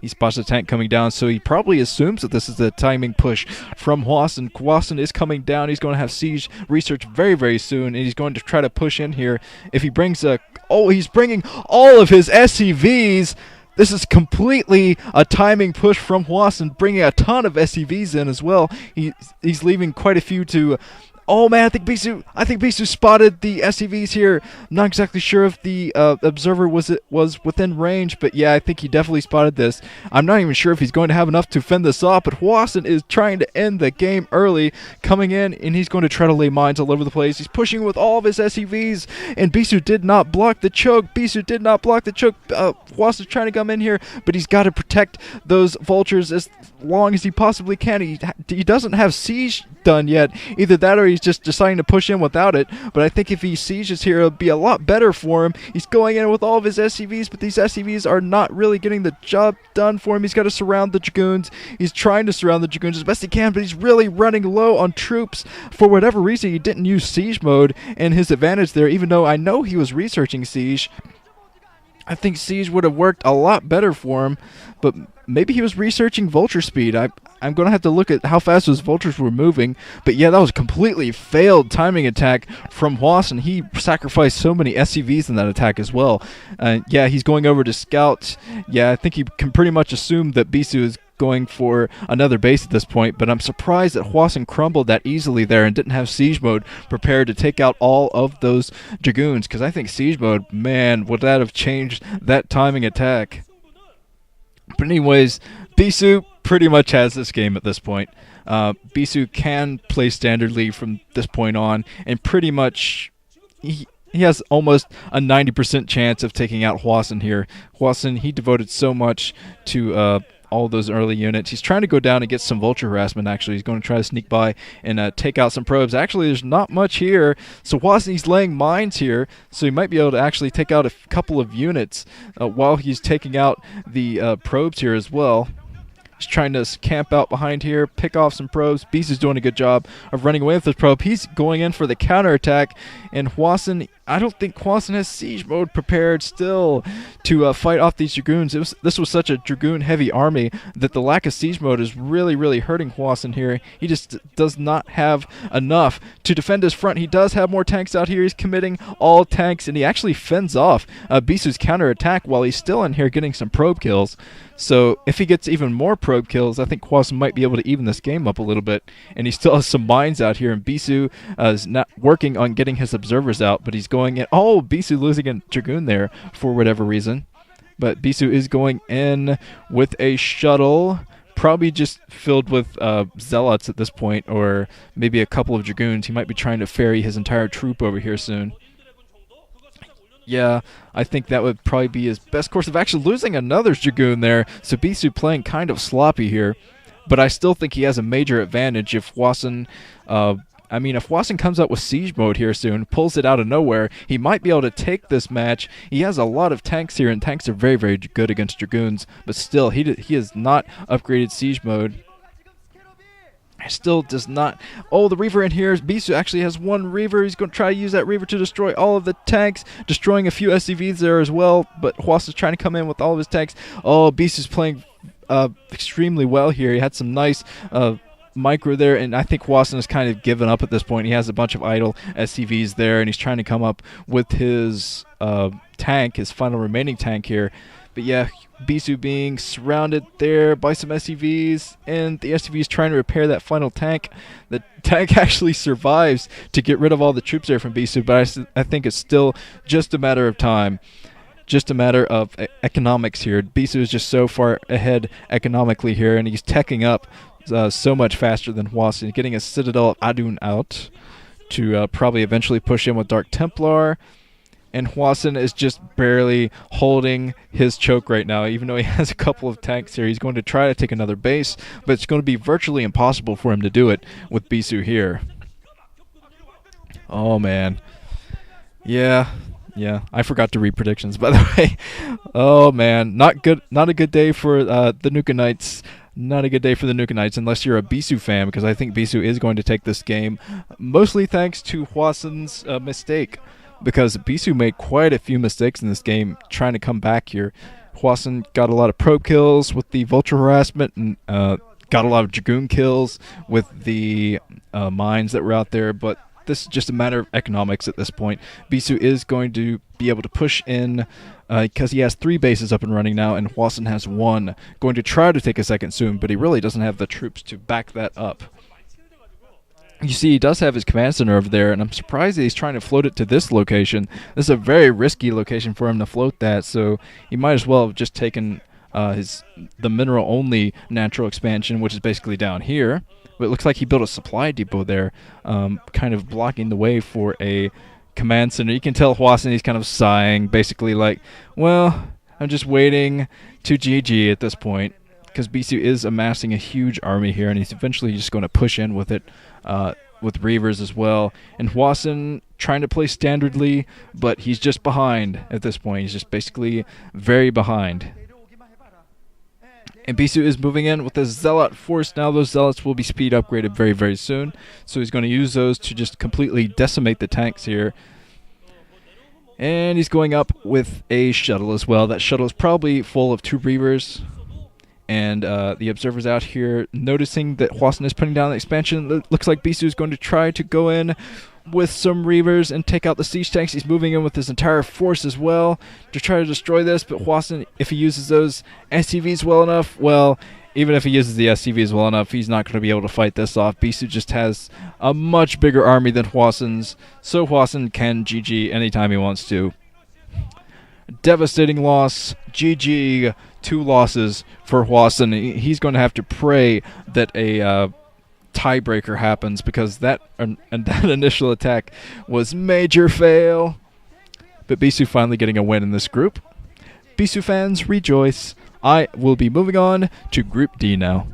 He spots the tank coming down, so he probably assumes that this is a timing push from Hwasin. Hwasin is coming down. He's going to have siege research very, very soon, and he's going to try to push in here. If he brings a... Oh, he's bringing all of his SCVs. This is completely a timing push from Hwasin, bringing a ton of SCVs in as well. He's leaving quite a few to... Oh man, I think Bisu spotted the SCVs here. I'm not exactly sure if the observer was within range, but yeah, I think he definitely spotted this. I'm not even sure if he's going to have enough to fend this off, but Hwasin is trying to end the game early, coming in, and he's going to try to lay mines all over the place. He's pushing with all of his SCVs, and Bisu did not block the choke. Hwasin's trying to come in here, but he's got to protect those vultures as long as he possibly can. He doesn't have siege done yet. Either that or he's just deciding to push in without it. But I think if he sieges here, it'll be a lot better for him. He's going in with all of his SCVs, but these SCVs are not really getting the job done for him. He's got to surround the Dragoons. He's trying to surround the Dragoons as best he can, but he's really running low on troops. For whatever reason, he didn't use siege mode and his advantage there, even though I know he was researching siege. I think siege would have worked a lot better for him, but maybe he was researching vulture speed. I'm going to have to look at how fast those vultures were moving. But yeah, that was a completely failed timing attack from Hwasin. He sacrificed so many SCVs in that attack as well. Yeah, he's going over to scout. Yeah, I think he can pretty much assume that Bisu is going for another base at this point, but I'm surprised that Hwasin crumbled that easily there and didn't have siege mode prepared to take out all of those Dragoons, because I think siege mode, man, would that have changed that timing attack. But anyways, Bisu pretty much has this game at this point. Bisu can play standardly from this point on, and pretty much he has almost a 90% chance of taking out Hwasin here. Hwasin, he devoted so much to all those early units. He's trying to go down and get some vulture harassment, actually. He's going to try to sneak by and take out some probes. Actually, there's not much here. So Hwasin, he's laying mines here, so he might be able to actually take out a couple of units while he's taking out the probes here as well. He's trying to camp out behind here, pick off some probes. Bisu's doing a good job of running away with this probe. He's going in for the counterattack, and Hwasin, I don't think Hwasin has siege mode prepared still to fight off these Dragoons. This was such a Dragoon-heavy army that the lack of siege mode is really, really hurting Hwasin here. He just does not have enough to defend his front. He does have more tanks out here. He's committing all tanks, and he actually fends off Bisu's counterattack while he's still in here getting some probe kills. So if he gets even more probe kills, I think Hwasin might be able to even this game up a little bit. And he still has some mines out here, and Bisu is not working on getting his observers out, but he's going in. Oh, Bisu losing a Dragoon there for whatever reason. But Bisu is going in with a shuttle, probably just filled with zealots at this point, or maybe a couple of Dragoons. He might be trying to ferry his entire troop over here soon. Yeah, I think that would probably be his best course of action. Losing another Dragoon there, so Bisu playing kind of sloppy here. But I still think he has a major advantage if Hwasin... if Hwasin comes out with siege mode here soon, pulls it out of nowhere, he might be able to take this match. He has a lot of tanks here, and tanks are very, very good against Dragoons. But still, he has not upgraded siege mode. Still does not... Oh, the Reaver in here. Bisu actually has one Reaver. He's going to try to use that Reaver to destroy all of the tanks, destroying a few SCVs there as well. But Hwasin's trying to come in with all of his tanks. Oh, Bisu's playing extremely well here. He had some nice... micro there, and I think Hwasin has kind of given up at this point. He has a bunch of idle SCVs there, and he's trying to come up with his tank, his final remaining tank here. But yeah, Bisu being surrounded there by some SCVs, and the SCVs trying to repair that final tank. The tank actually survives to get rid of all the troops there from Bisu, but I think it's still just a matter of time. Just a matter of economics here. Bisu is just so far ahead economically here, and he's teching up so much faster than Hwasin, getting a Citadel of Adun out to probably eventually push in with Dark Templar. And Hwasin is just barely holding his choke right now, even though he has a couple of tanks here. He's going to try to take another base, but it's going to be virtually impossible for him to do it with Bisu here. Oh, man. Yeah, I forgot to read predictions, by the way. Oh, man. Not a good day for the Nuka Knights. Not a good day for the Nuka Knights unless you're a Bisu fan, because I think Bisu is going to take this game, mostly thanks to Hwasin's mistake, because Bisu made quite a few mistakes in this game trying to come back here. Hwasin got a lot of probe kills with the Vulture harassment and got a lot of Dragoon kills with the mines that were out there, but this is just a matter of economics at this point. Bisu is going to be able to push in because he has 3 bases up and running now, and Hwasin has 1. Going to try to take a second soon, but he really doesn't have the troops to back that up. You see, he does have his command center over there, and I'm surprised that he's trying to float it to this location. This is a very risky location for him to float that, so he might as well have just taken the mineral-only natural expansion, which is basically down here. But it looks like he built a supply depot there, kind of blocking the way for a command center. You can tell Hwasin, he's kind of sighing, basically like, well, I'm just waiting to GG at this point, because Bisu is amassing a huge army here, and he's eventually just going to push in with it, with Reavers as well. And Hwasin trying to play standardly, but he's just behind at this point. He's just basically very behind. And Bisu is moving in with a Zealot force. Now those Zealots will be speed upgraded very, very soon. So he's going to use those to just completely decimate the tanks here. And he's going up with a shuttle as well. That shuttle is probably full of 2 Reavers. And the observers out here noticing that Hwasin is putting down the expansion. It looks like Bisu is going to try to go in with some Reavers and take out the siege tanks. He's moving in with his entire force as well to try to destroy this, but Hwasin, if he uses those SCVs well enough, well, even if he uses the SCVs well enough, he's not going to be able to fight this off. Bisu just has a much bigger army than Hwasin's, so Hwasin can GG anytime he wants to. Devastating loss. GG. 2 losses for Hwasin. He's going to have to pray that a tiebreaker happens, because that initial attack was major fail. But Bisu finally getting a win in this group. Bisu fans, rejoice. I will be moving on to Group D now.